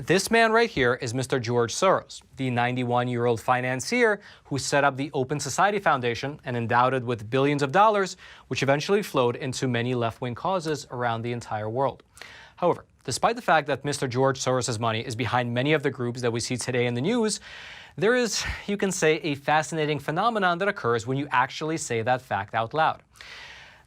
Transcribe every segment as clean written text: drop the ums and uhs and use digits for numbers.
This man right here is Mr. George Soros, the 91-year-old financier who set up the Open Society Foundation and endowed it with billions of dollars, which eventually flowed into many left-wing causes around the entire world. However, despite the fact that Mr. George Soros' money is behind many of the groups that we see today in the news, there is, you can say, a fascinating phenomenon that occurs when you actually say that fact out loud.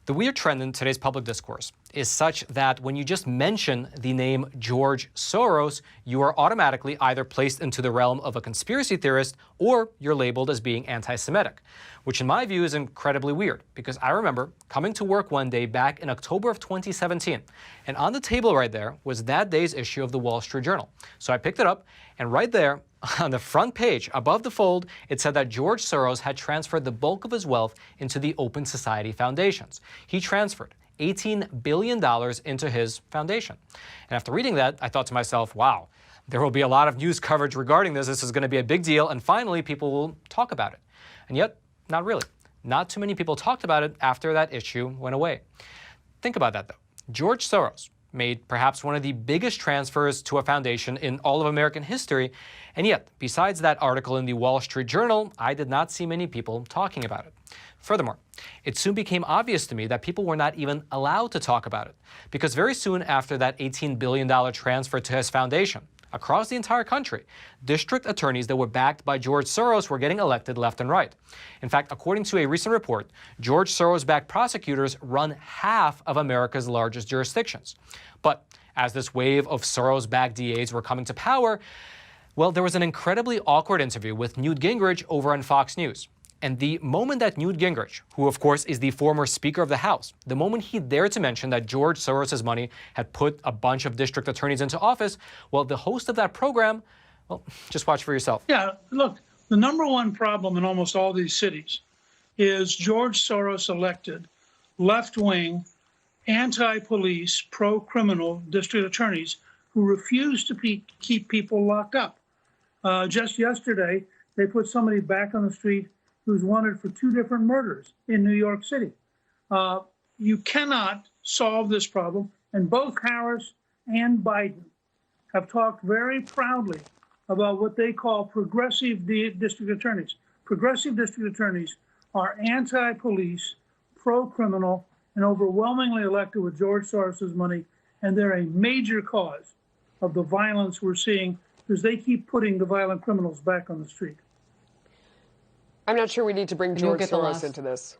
The weird trend in today's public discourse is such that when you just mention the name George Soros, you are automatically either placed into the realm of a conspiracy theorist or you're labeled as being anti-Semitic, which in my view is incredibly weird because I remember coming to work one day back in October of 2017, and on the table right there was that day's issue of the Wall Street Journal. So I picked it up, and right there on the front page, above the fold, it said that George Soros had transferred the bulk of his wealth into the Open Society Foundations. He transferred $18 billion into his foundation. And after reading that, I thought to myself, wow, there will be a lot of news coverage regarding this. This is going to be a big deal, and finally people will talk about it. And yet, not really. Not too many people talked about it after that issue went away. Think about that, though. George Soros made perhaps one of the biggest transfers to a foundation in all of American history, and yet, besides that article in the Wall Street Journal, I did not see many people talking about it. Furthermore, it soon became obvious to me that people were not even allowed to talk about it, because very soon after that $18 billion transfer to his foundation, across the entire country, district attorneys that were backed by George Soros were getting elected left and right. In fact, according to a recent report, George Soros-backed prosecutors run half of America's largest jurisdictions. But as this wave of Soros-backed DAs were coming to power, well, there was an incredibly awkward interview with Newt Gingrich over on Fox News. And the moment that Newt Gingrich, who of course is the former Speaker of the House, the moment he dared to mention that George Soros' money had put a bunch of district attorneys into office, well, the host of that program, well, just watch for yourself. Yeah, look, the number one problem in almost all these cities is George Soros elected left-wing, anti-police, pro-criminal district attorneys who refuse to keep people locked up. Just yesterday, they put somebody back on the street who's wanted for 2 different murders in New York City. You cannot solve this problem, and both Harris and Biden have talked very proudly about what they call progressive district attorneys. Progressive district attorneys are anti-police, pro-criminal, and overwhelmingly elected with George Soros' money, and they're a major cause of the violence we're seeing because they keep putting the violent criminals back on the street. I'm not sure we need to bring George Soros into this.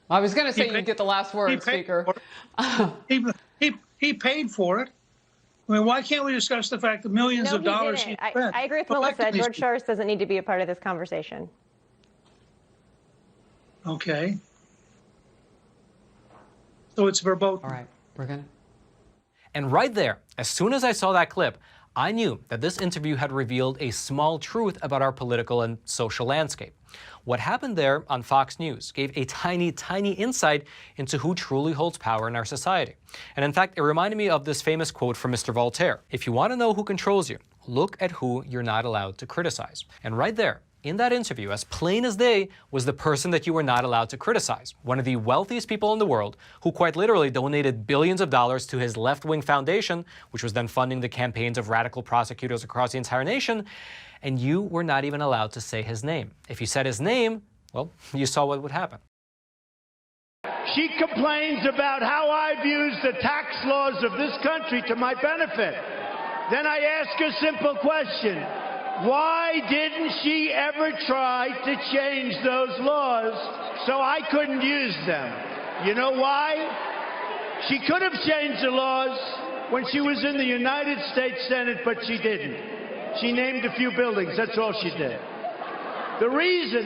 I was going to say you'd get the last word, Speaker. He paid for it. I mean, why can't we discuss the fact that millions of dollars he spent? I agree with Melissa. George Soros doesn't need to be a part of this conversation. Okay. So it's verboten. All right, we're going to. And right there, as soon as I saw that clip, I knew that this interview had revealed a small truth about our political and social landscape. What happened there on Fox News gave a tiny, tiny insight into who truly holds power in our society. And in fact, it reminded me of this famous quote from Mr. Voltaire. If you want to know who controls you, look at who you're not allowed to criticize. And right there, in that interview, as plain as day, was the person that you were not allowed to criticize. One of the wealthiest people in the world, who quite literally donated billions of dollars to his left-wing foundation, which was then funding the campaigns of radical prosecutors across the entire nation, and you were not even allowed to say his name. If you said his name, well, you saw what would happen. She complains about how I've used the tax laws of this country to my benefit. Then I ask a simple question. Why didn't she ever try to change those laws so I couldn't use them? You know why? She could have changed the laws when she was in the United States Senate, but she didn't. She named a few buildings, that's all she did. The reason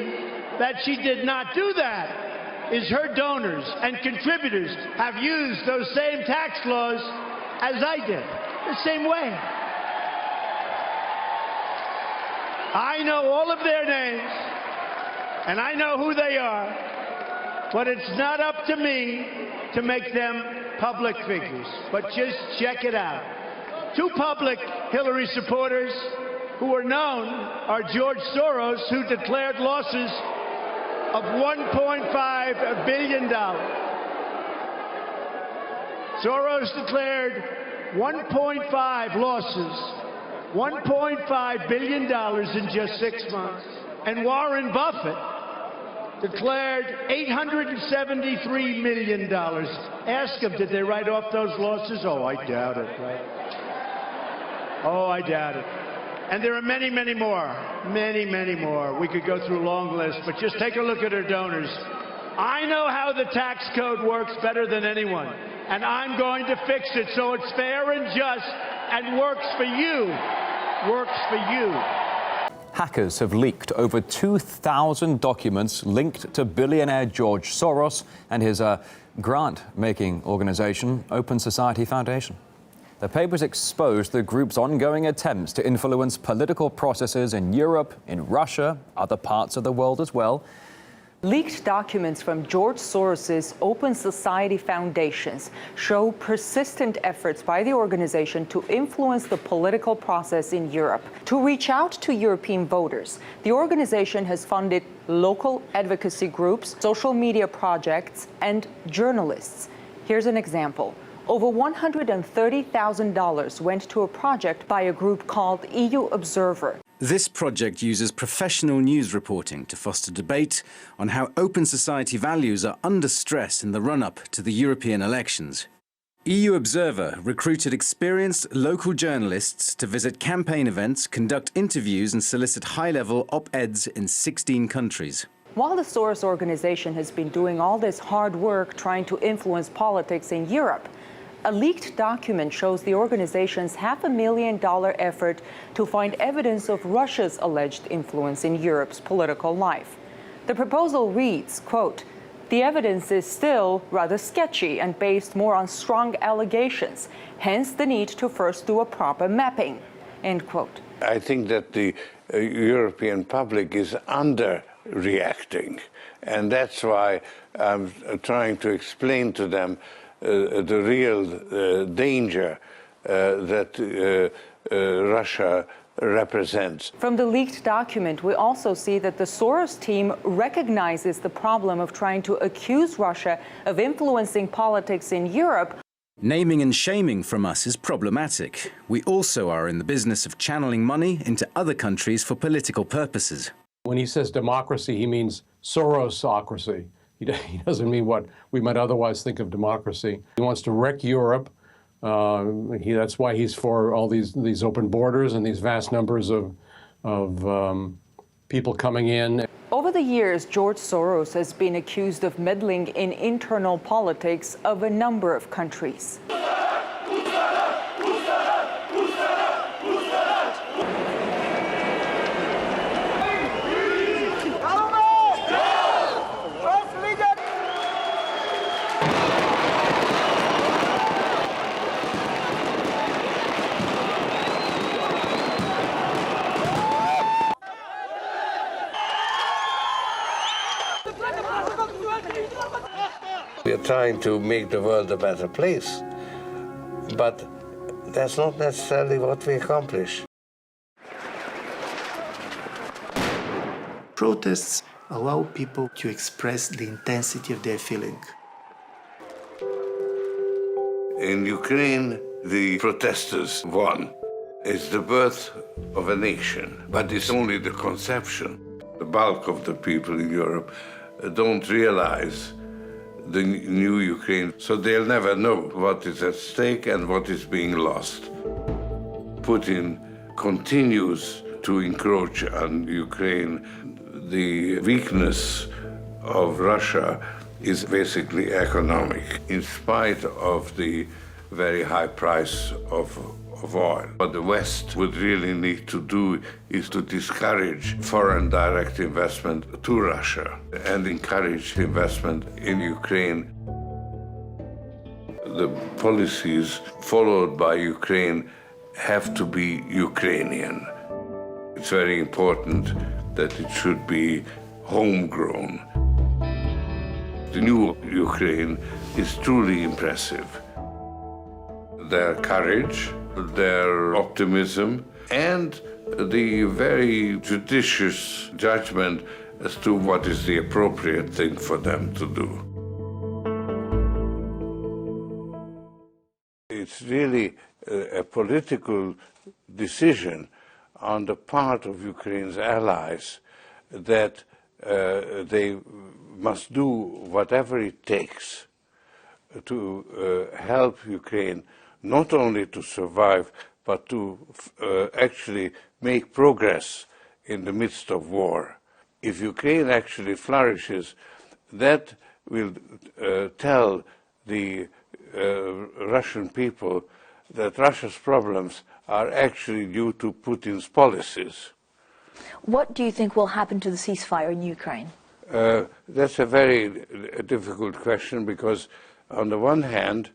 that she did not do that is her donors and contributors have used those same tax laws as I did, the same way. I know all of their names, and I know who they are, but it's not up to me to make them public figures. But just check it out. 2 public Hillary supporters who are known are George Soros, who declared losses of $1.5 billion. Soros declared 1.5 losses, $1.5 billion in just 6 months. And Warren Buffett declared $873 million. Ask them, did they write off those losses? Oh, I doubt it, right? Oh, I doubt it. And there are many, many more. Many, many more. We could go through a long list, but just take a look at her donors. I know how the tax code works better than anyone, and I'm going to fix it so it's fair and just and works for you. Works for you. Hackers have leaked over 2,000 documents linked to billionaire George Soros and his grant-making organization, Open Society Foundation. The papers exposed the group's ongoing attempts to influence political processes in Europe, in Russia, other parts of the world as well. Leaked documents from George Soros's Open Society Foundations show persistent efforts by the organization to influence the political process in Europe. To reach out to European voters, the organization has funded local advocacy groups, social media projects, and journalists. Here's an example. Over $130,000 went to a project by a group called EU Observer. This project uses professional news reporting to foster debate on how open society values are under stress in the run-up to the European elections. EU Observer recruited experienced local journalists to visit campaign events, conduct interviews and solicit high-level op-eds in 16 countries. While the Soros organization has been doing all this hard work trying to influence politics in Europe, a leaked document shows the organization's $500,000 effort to find evidence of Russia's alleged influence in Europe's political life. The proposal reads, quote, "The evidence is still rather sketchy and based more on strong allegations, hence the need to first do a proper mapping," end quote. I think that the European public is underreacting, and that's why I'm trying to explain to them the real danger that Russia represents. From the leaked document, we also see that the Soros team recognizes the problem of trying to accuse Russia of influencing politics in Europe. Naming and shaming from us is problematic. We also are in the business of channeling money into other countries for political purposes. When he says democracy, he means Sorosocracy. He doesn't mean what we might otherwise think of democracy. He wants to wreck Europe. That's why he's for all these open borders and these vast numbers of people coming in. Over the years, George Soros has been accused of meddling in internal politics of a number of countries. We are trying to make the world a better place, but that's not necessarily what we accomplish. Protests allow people to express the intensity of their feeling. In Ukraine, the protesters won. It's the birth of a nation, but it's only the conception. The bulk of the people in Europe don't realize the new Ukraine, so they'll never know what is at stake and what is being lost. Putin continues to encroach on Ukraine. The weakness of Russia is basically economic, in spite of the very high price of oil. What the West would really need to do is to discourage foreign direct investment to Russia and encourage investment in Ukraine. The policies followed by Ukraine have to be Ukrainian. It's very important that it should be homegrown. The new Ukraine is truly impressive. Their courage, their optimism, and the very judicious judgment as to what is the appropriate thing for them to do. It's really a political decision on the part of Ukraine's allies that they must do whatever it takes to help Ukraine not only to survive, but to actually make progress in the midst of war. If Ukraine actually flourishes, that will tell the Russian people that Russia's problems are actually due to Putin's policies. What do you think will happen to the ceasefire in Ukraine? That's a very difficult question, because on the one hand,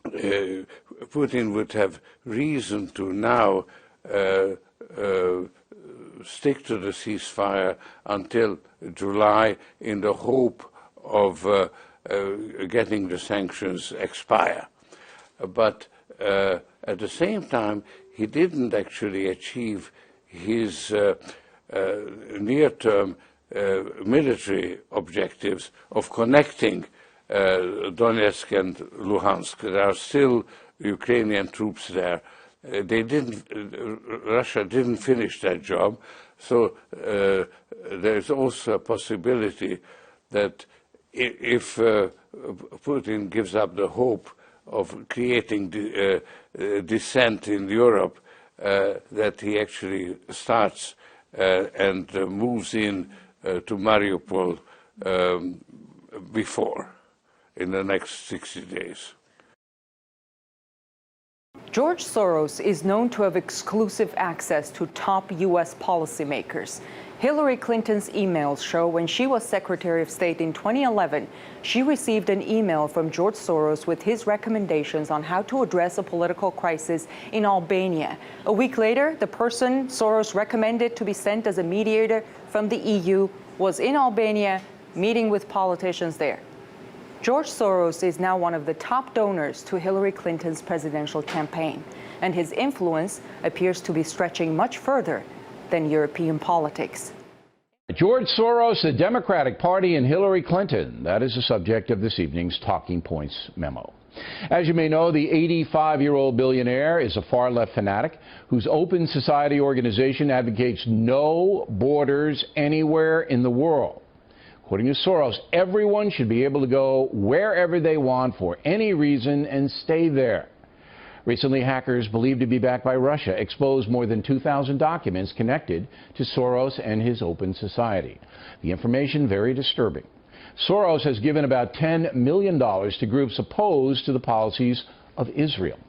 Putin would have reason to now stick to the ceasefire until July in the hope of getting the sanctions expire. But at the same time, he didn't actually achieve his near-term military objectives of connecting Donetsk and Luhansk. There are still Ukrainian troops there. Russia didn't finish that job, so there's also a possibility that if Putin gives up the hope of creating dissent in Europe, that he actually starts and moves in to Mariupol in the next 60 days. George Soros is known to have exclusive access to top U.S. policymakers. Hillary Clinton's emails show when she was Secretary of State in 2011, she received an email from George Soros with his recommendations on how to address a political crisis in Albania. A week later, the person Soros recommended to be sent as a mediator from the EU was in Albania, meeting with politicians there. George Soros is now one of the top donors to Hillary Clinton's presidential campaign, and his influence appears to be stretching much further than European politics. George Soros, the Democratic Party, and Hillary Clinton. That is the subject of this evening's Talking Points memo. As you may know, the 85-year-old billionaire is a far-left fanatic whose open society organization advocates no borders anywhere in the world. According to Soros, everyone should be able to go wherever they want for any reason and stay there. Recently, hackers believed to be backed by Russia exposed more than 2,000 documents connected to Soros and his open society. The information very disturbing. Soros has given about $10 million to groups opposed to the policies of Israel.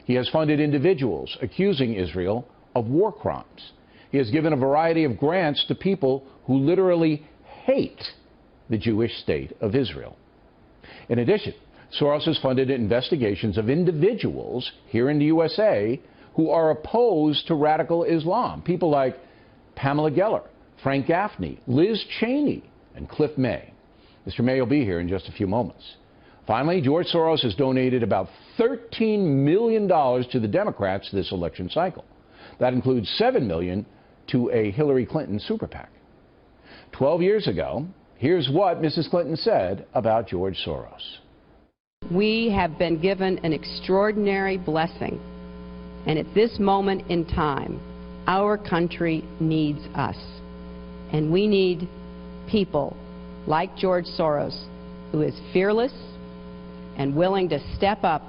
He has funded individuals accusing Israel of war crimes. He has given a variety of grants to people who literally hate the Jewish state of Israel. In addition, Soros has funded investigations of individuals here in the USA who are opposed to radical Islam. People like Pamela Geller, Frank Gaffney, Liz Cheney, and Cliff May. Mr. May will be here in just a few moments. Finally, George Soros has donated about $13 million to the Democrats this election cycle. That includes $7 million to a Hillary Clinton super PAC. 12 years ago, here's what Mrs. Clinton said about George Soros. We have been given an extraordinary blessing, and at this moment in time, our country needs us. And we need people like George Soros, who is fearless and willing to step up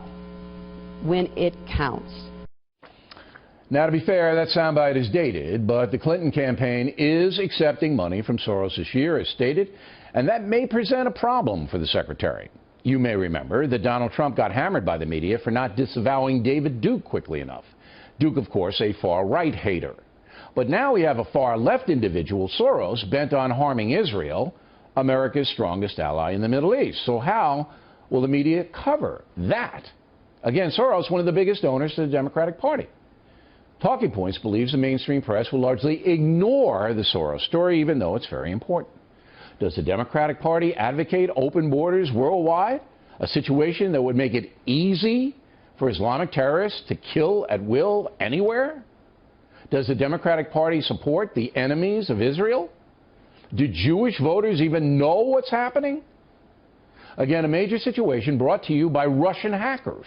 when it counts. Now, to be fair, that soundbite is dated, but the Clinton campaign is accepting money from Soros this year, as stated, and that may present a problem for the secretary. You may remember that Donald Trump got hammered by the media for not disavowing David Duke quickly enough. Duke, of course, a far-right hater. But now we have a far-left individual, Soros, bent on harming Israel, America's strongest ally in the Middle East. So how will the media cover that? Again, Soros, one of the biggest donors to the Democratic Party. Talking Points believes the mainstream press will largely ignore the Soros story, even though it's very important. Does the Democratic Party advocate open borders worldwide, a situation that would make it easy for Islamic terrorists to kill at will anywhere? Does the Democratic Party support the enemies of Israel? Do Jewish voters even know what's happening? Again, a major situation brought to you by Russian hackers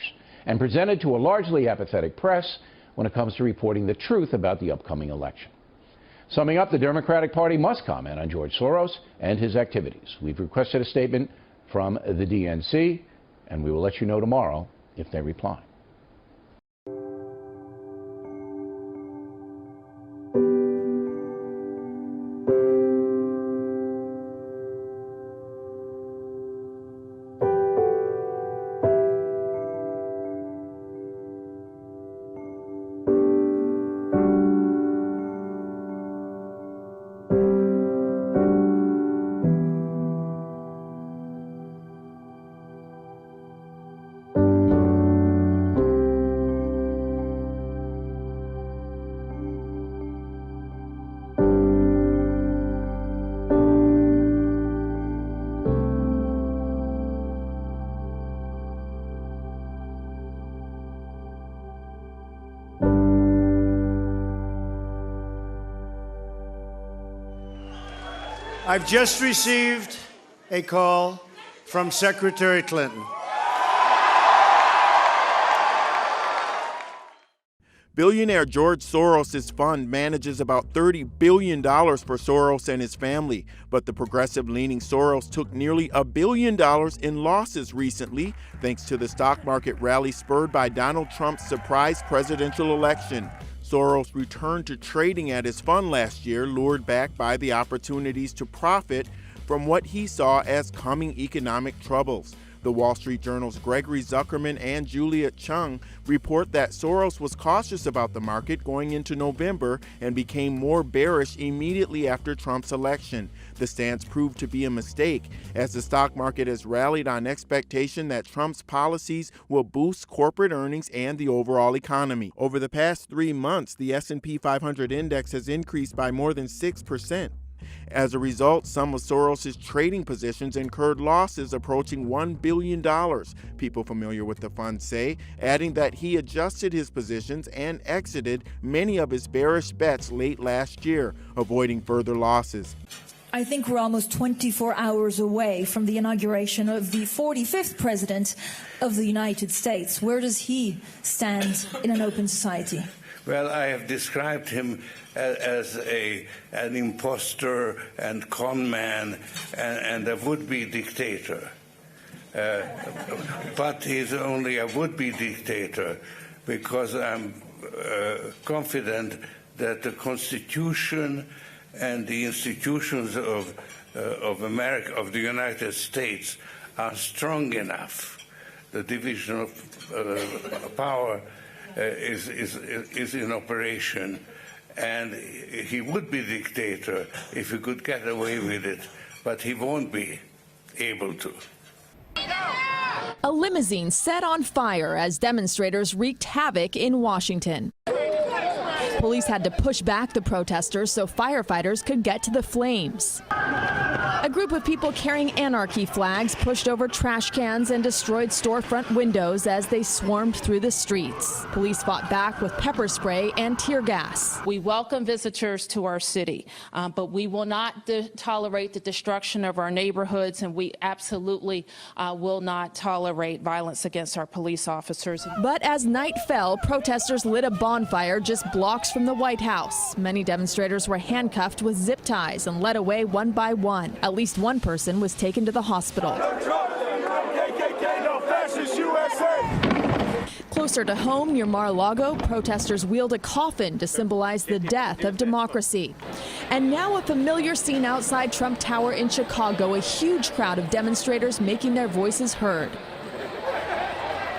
and presented to a largely apathetic press when it comes to reporting the truth about the upcoming election. Summing up, the Democratic Party must comment on George Soros and his activities. We've requested a statement from the DNC, and we will let you know tomorrow if they reply. I've just received a call from Secretary Clinton. Billionaire George Soros' fund manages about $30 billion for Soros and his family, but the progressive-leaning Soros took nearly $1 billion in losses recently, thanks to the stock market rally spurred by Donald Trump's surprise presidential election. Soros returned to trading at his fund last year, lured back by the opportunities to profit from what he saw as coming economic troubles. The Wall Street Journal's Gregory Zuckerman and Juliet Chung report that Soros was cautious about the market going into November and became more bearish immediately after Trump's election. The stance proved to be a mistake, as the stock market has rallied on expectation that Trump's policies will boost corporate earnings and the overall economy. Over the past 3 months, the S&P 500 index has increased by more than 6%. As a result, some of Soros' trading positions incurred losses approaching $1 billion, people familiar with the fund say, adding that he adjusted his positions and exited many of his bearish bets late last year, avoiding further losses. I think we're almost 24 hours away from the inauguration of the 45th president of the United States. Where does he stand in an open society? Well, I have described him as an imposter and con man and a would-be dictator. But he's only a would-be dictator because I'm confident that the Constitution and the institutions of America, of the United States, are strong enough. The division of power is in operation, and he would be dictator if he could get away with it, but he won't be able to. A limousine set on fire as demonstrators wreaked havoc in Washington. Police had to push back the protesters so firefighters could get to the flames. A group of people carrying anarchy flags pushed over trash cans and destroyed storefront windows as they swarmed through the streets. Police fought back with pepper spray and tear gas. We welcome visitors to our city, but we will not tolerate the destruction of our neighborhoods, and we absolutely will not tolerate violence against our police officers. But as night fell, protesters lit a bonfire just blocks from the White House. Many demonstrators were handcuffed with zip ties and led away one by one. At least one person was taken to the hospital. Closer to home, near Mar-a-Lago, protesters wheeled a coffin to symbolize the death of democracy. And now a familiar scene outside Trump Tower in Chicago, a huge crowd of demonstrators making their voices heard.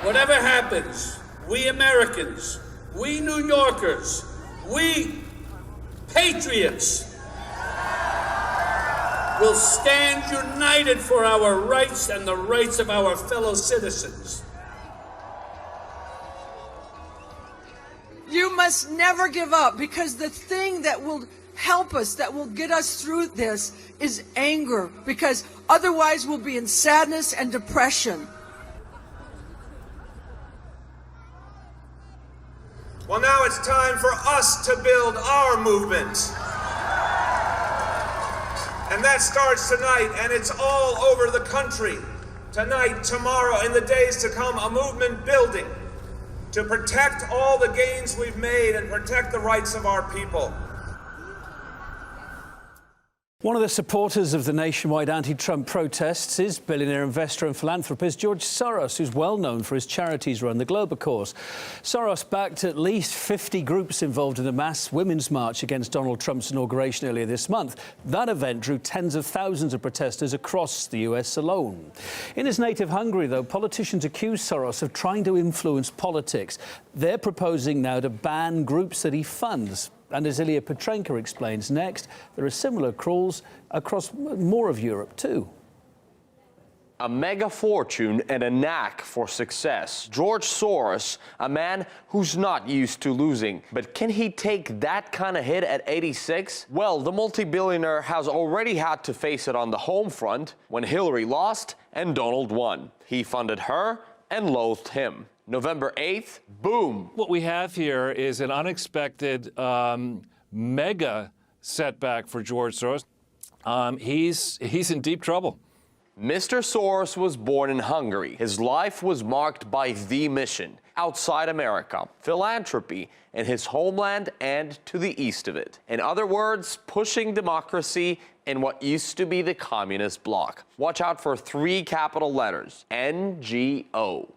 Whatever happens, we Americans, we New Yorkers, we patriots will stand united for our rights and the rights of our fellow citizens. You must never give up, because the thing that will help us, that will get us through this, is anger, because otherwise we'll be in sadness and depression. Well, now it's time for us to build our movement. And that starts tonight, and it's all over the country. Tonight, tomorrow, in the days to come, a movement building to protect all the gains we've made and protect the rights of our people. One of the supporters of the nationwide anti-Trump protests is billionaire investor and philanthropist George Soros, who's well known for his charities around the globe, of course. Soros backed at least 50 groups involved in the mass women's march against Donald Trump's inauguration earlier this month. That event drew tens of thousands of protesters across the US alone. In his native Hungary, though, politicians accuse Soros of trying to influence politics. They're proposing now to ban groups that he funds. And as Ilya Petrenko explains next, there are similar calls across more of Europe too. A mega fortune and a knack for success. George Soros, a man who's not used to losing. But can he take that kind of hit at 86? Well, the multi-billionaire has already had to face it on the home front when Hillary lost and Donald won. He funded her and loathed him. November 8th, boom. What we have here is an unexpected mega setback for George Soros. He's in deep trouble. Mr. Soros was born in Hungary. His life was marked by the mission outside America, philanthropy in his homeland and to the east of it. In other words, pushing democracy in what used to be the communist bloc. Watch out for 3 capital letters, NGO.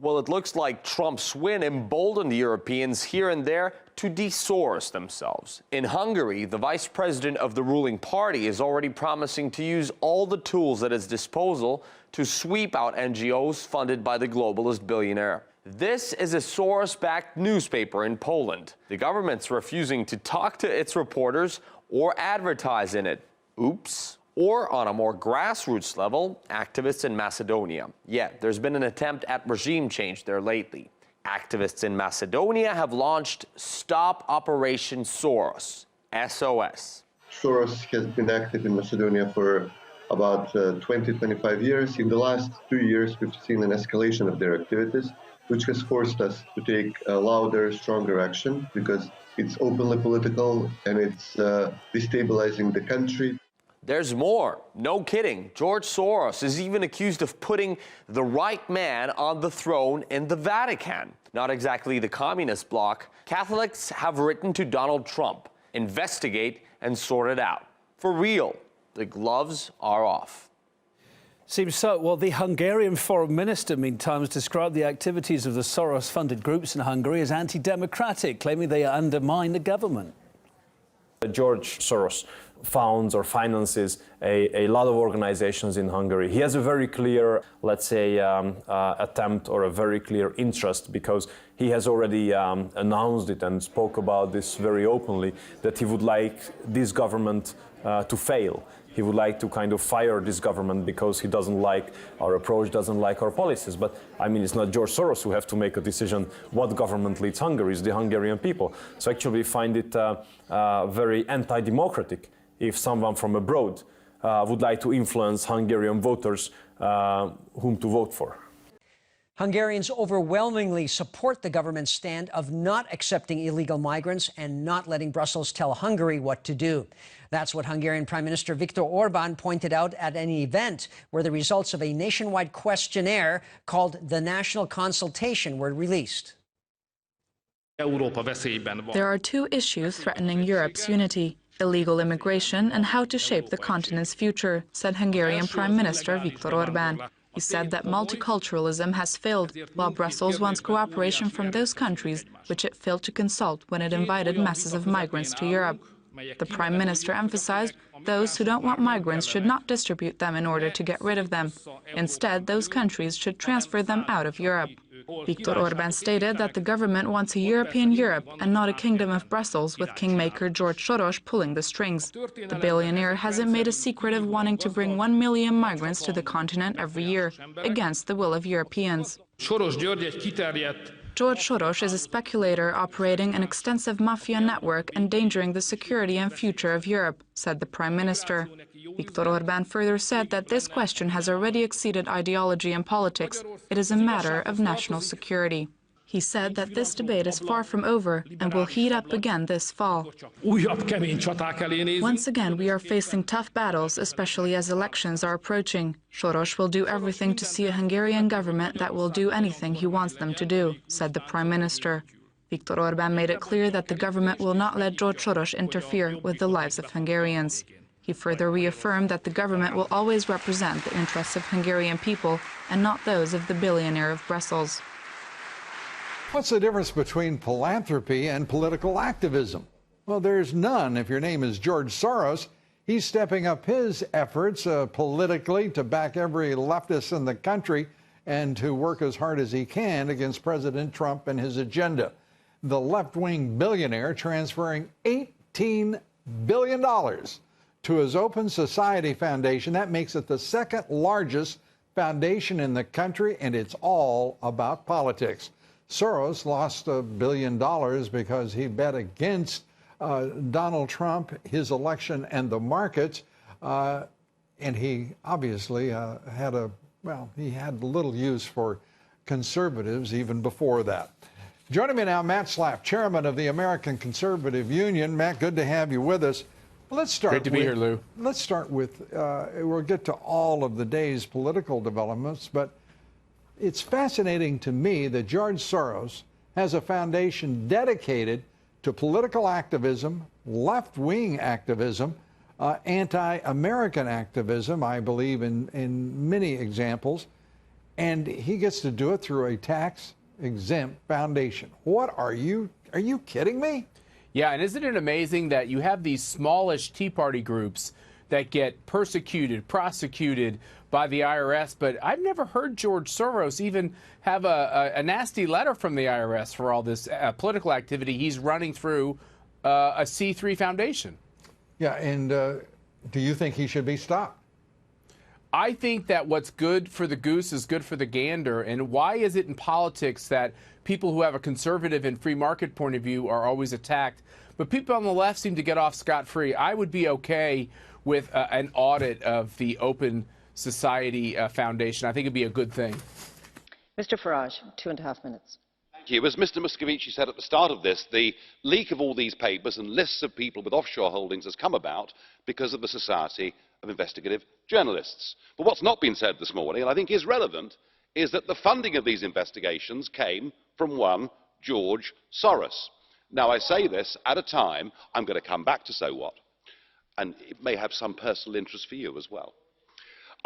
Well, it looks like Trump's win emboldened Europeans here and there to de-Soros themselves. In Hungary, the vice president of the ruling party is already promising to use all the tools at his disposal to sweep out NGOs funded by the globalist billionaire. This is a Soros-backed newspaper in Poland. The government's refusing to talk to its reporters or advertise in it. Oops. Or on a more grassroots level, activists in Macedonia. Yeah, there's been an attempt at regime change there lately. Activists in Macedonia have launched Stop Operation Soros, SOS. Soros has been active in Macedonia for about 20-25 years. In the last 2 years, we've seen an escalation of their activities, which has forced us to take a louder, stronger action because it's openly political and it's destabilizing the country. There's more. No kidding. George Soros is even accused of putting the right man on the throne in the Vatican. Not exactly the communist bloc. Catholics have written to Donald Trump. Investigate and sort it out. For real. The gloves are off. Seems so. Well, the Hungarian foreign minister, meantime, has described the activities of the Soros-funded groups in Hungary as anti-democratic, claiming they undermine the government. George Soros founds or finances a lot of organizations in Hungary. He has a very clear, let's say, attempt or a very clear interest because he has already announced it and spoke about this very openly, that he would like this government to fail. He would like to kind of fire this government because he doesn't like our approach, doesn't like our policies. But I mean, it's not George Soros who have to make a decision what government leads Hungary, it's the Hungarian people. So actually we find it very anti-democratic if someone from abroad would like to influence Hungarian voters whom to vote for. Hungarians overwhelmingly support the government's stand of not accepting illegal migrants and not letting Brussels tell Hungary what to do. That's what Hungarian Prime Minister Viktor Orbán pointed out at an event where the results of a nationwide questionnaire called the National Consultation were released. There are 2 issues threatening Europe's unity: illegal immigration and how to shape the continent's future, said Hungarian Prime Minister Viktor Orbán. He said that multiculturalism has failed, while Brussels wants cooperation from those countries which it failed to consult when it invited masses of migrants to Europe. The Prime Minister emphasized those who don't want migrants should not distribute them in order to get rid of them. Instead, those countries should transfer them out of Europe. Viktor Orbán stated that the government wants a European Europe and not a kingdom of Brussels with kingmaker George Soros pulling the strings. The billionaire hasn't made a secret of wanting to bring 1 million migrants to the continent every year, against the will of Europeans. George Soros is a speculator operating an extensive mafia network endangering the security and future of Europe, said the Prime Minister. Viktor Orbán further said that this question has already exceeded ideology and politics. It is a matter of national security. He said that this debate is far from over and will heat up again this fall. Once again, we are facing tough battles, especially as elections are approaching. Soros will do everything to see a Hungarian government that will do anything he wants them to do, said the Prime Minister. Viktor Orbán made it clear that the government will not let George Soros interfere with the lives of Hungarians. He further reaffirmed that the government will always represent the interests of Hungarian people and not those of the billionaire of Brussels. What's the difference between philanthropy and political activism? Well, there's none if your name is George Soros. He's stepping up his efforts politically to back every leftist in the country and to work as hard as he can against President Trump and his agenda. The left-wing billionaire transferring $18 billion to his Open Society Foundation. That makes it the second largest foundation in the country, and it's all about politics. Soros lost $1 billion because he bet against Donald Trump, his election, and the markets. And he obviously had little use for conservatives even before that. Joining me now, Matt Slapp, chairman of the American Conservative Union. Matt, good to have you with us. Let's start. Great to be here, Lou. Let's start with, we'll get to all of the day's political developments, but it's fascinating to me that George Soros has a foundation dedicated to political activism, left-wing activism, anti-American activism, I believe, in many examples, and he gets to do it through a tax-exempt foundation. What are you kidding me? Yeah, and isn't it amazing that you have these smallish Tea Party groups that get persecuted, prosecuted by the IRS, but I've never heard George Soros even have a nasty letter from the IRS for all this political activity he's running through a C3 foundation. Yeah, and do you think he should be stopped? I think that what's good for the goose is good for the gander. And why is it in politics that people who have a conservative and free market point of view are always attacked, but people on the left seem to get off scot-free? I would be okay with an audit of the Open Society Foundation. I think it'd be a good thing. Mr. Farage, 2.5 minutes. Thank you. As Mr. Moscovici said at the start of this, the leak of all these papers and lists of people with offshore holdings has come about because of the Society of Investigative Journalists. But what's not been said this morning, and I think is relevant, is that the funding of these investigations came from one George Soros. Now, I say this at a time, I'm going to come back to so what, and it may have some personal interest for you as well.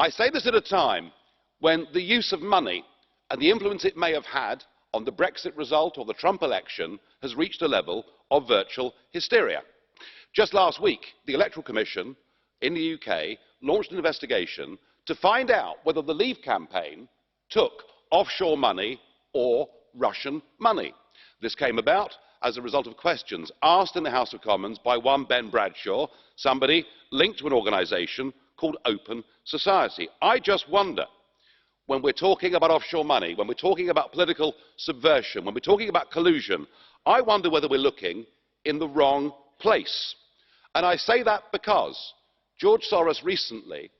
I say this at a time when the use of money and the influence it may have had on the Brexit result or the Trump election has reached a level of virtual hysteria. Just last week, the Electoral Commission in the UK launched an investigation to find out whether the Leave campaign took offshore money or Russian money. This came about as a result of questions asked in the House of Commons by one Ben Bradshaw, somebody linked to an organisation called Open Society. I just wonder, when we're talking about offshore money, when we're talking about political subversion, when we're talking about collusion, I wonder whether we're looking in the wrong place. And I say that because George Soros recently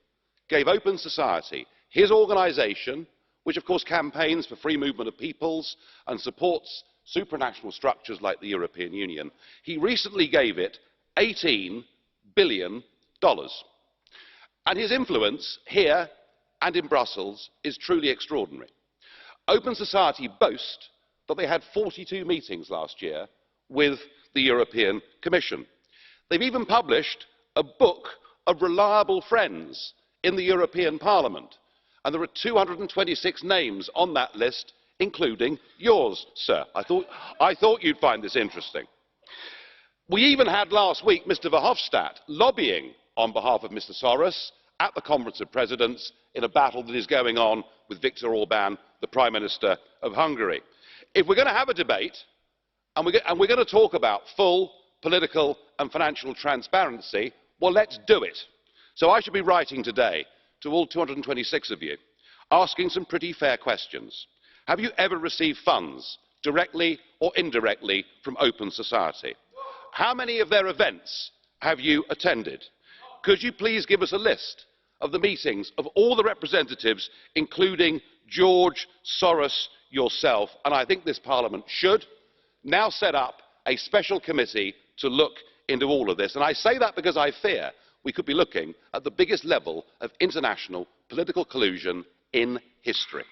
gave Open Society, his organisation, which of course campaigns for free movement of peoples and supports supranational structures like the European Union, he recently gave it $18 billion. And his influence here and in Brussels is truly extraordinary. Open Society boast that they had 42 meetings last year with the European Commission. They've even published a book of reliable friends in the European Parliament, and there are 226 names on that list, including yours, sir. I thought you'd find this interesting. We even had last week Mr. Verhofstadt lobbying on behalf of Mr. Soros at the Conference of Presidents in a battle that is going on with Viktor Orbán, the Prime Minister of Hungary. If we're going to have a debate, and we're going to talk about full political and financial transparency, well, let's do it. So I should be writing today to all 226 of you, asking some pretty fair questions. Have you ever received funds, directly or indirectly, from Open Society? How many of their events have you attended? Could you please give us a list of the meetings of all the representatives, including George Soros yourself, and I think this Parliament should now set up a special committee to look into all of this. And I say that because I fear we could be looking at the biggest level of international political collusion in history.